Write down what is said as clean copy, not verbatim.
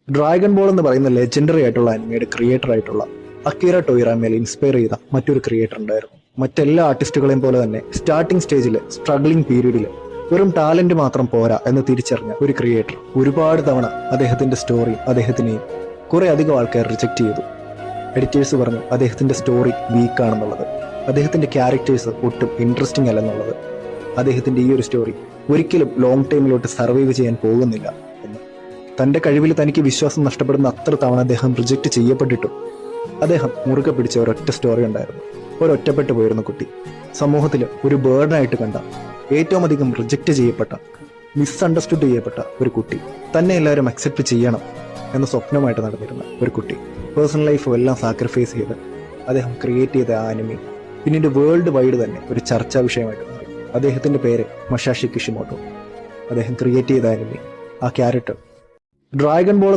Dragon ball എന്ന് പറയുന്ന legendary ആയിട്ടുള്ള അനിമയുടെ ക്രിയേറ്റർ ആയിട്ടുള്ള അക്കീറ ടോയിറാമയിൽ ഇൻസ്പയർ ചെയ്ത മറ്റൊരു ക്രിയേറ്റർ ഉണ്ടായിരുന്നു. മറ്റെല്ലാ ആർട്ടിസ്റ്റുകളെയും പോലെ തന്നെ സ്റ്റാർട്ടിംഗ് സ്റ്റേജിൽ സ്ട്രഗ്ലിംഗ് പീരീഡിൽ വെറും ടാലന്റ് മാത്രം പോരാ എന്ന് തിരിച്ചറിഞ്ഞ ഒരു ക്രിയേറ്റർ ഒരുപാട് തവണ അദ്ദേഹത്തിന്റെ സ്റ്റോറി അദ്ദേഹത്തിനെയും കുറെ അധികം ആൾക്കാർ റിജക്ട് ചെയ്തു. എഡിറ്റേഴ്സ് പറഞ്ഞു അദ്ദേഹത്തിന്റെ സ്റ്റോറി വീക്കാണെന്നുള്ളത്, അദ്ദേഹത്തിന്റെ ക്യാരക്ടേഴ്സ് ഒട്ടും ഇൻട്രസ്റ്റിംഗ് അല്ലെന്നുള്ളത്, അദ്ദേഹത്തിന്റെ ഈ ഒരു സ്റ്റോറി ഒരിക്കലും ലോങ് ടൈമിലോട്ട് സർവൈവ് ചെയ്യാൻ പോകുന്നില്ല എന്ന്. തന്റെ കഴിവിൽ തനിക്ക് വിശ്വാസം നഷ്ടപ്പെടുന്ന അത്ര തവണ അദ്ദേഹം റിജക്ട് ചെയ്യപ്പെട്ടിട്ടും അദ്ദേഹം മുറുകെ പിടിച്ച ഒരൊറ്റ സ്റ്റോറി ഉണ്ടായിരുന്നു. ഒരൊറ്റപ്പെട്ടു പോയിരുന്ന കുട്ടി, സമൂഹത്തിൽ ഒരു ബേർഡനായിട്ട് കണ്ട, ഏറ്റവും അധികം റിജക്റ്റ് ചെയ്യപ്പെട്ട, മിസ്അണ്ടർസ്റ്റുഡ് ചെയ്യപ്പെട്ട ഒരു കുട്ടി, തന്നെ എല്ലാവരും അക്സെപ്റ്റ് ചെയ്യണം എന്ന സ്വപ്നമായിട്ട് നടന്നിരുന്ന ഒരു കുട്ടി, പേഴ്സണൽ ലൈഫും എല്ലാം സാക്രിഫൈസ് ചെയ്ത് അദ്ദേഹം ക്രിയേറ്റ് ചെയ്ത ആ അനിമി പിന്നീട് വേൾഡ് വൈഡ് തന്നെ ഒരു ചർച്ചാ വിഷയമായിട്ട് മാറി. അദ്ദേഹത്തിന്റെ പേര് മസാഷി കിഷിമോട്ടോ. അദ്ദേഹം ക്രിയേറ്റ് ചെയ്ത അനിമി, ആ ക്യാരക്ടർ ഡ്രാഗൺ ബോൾ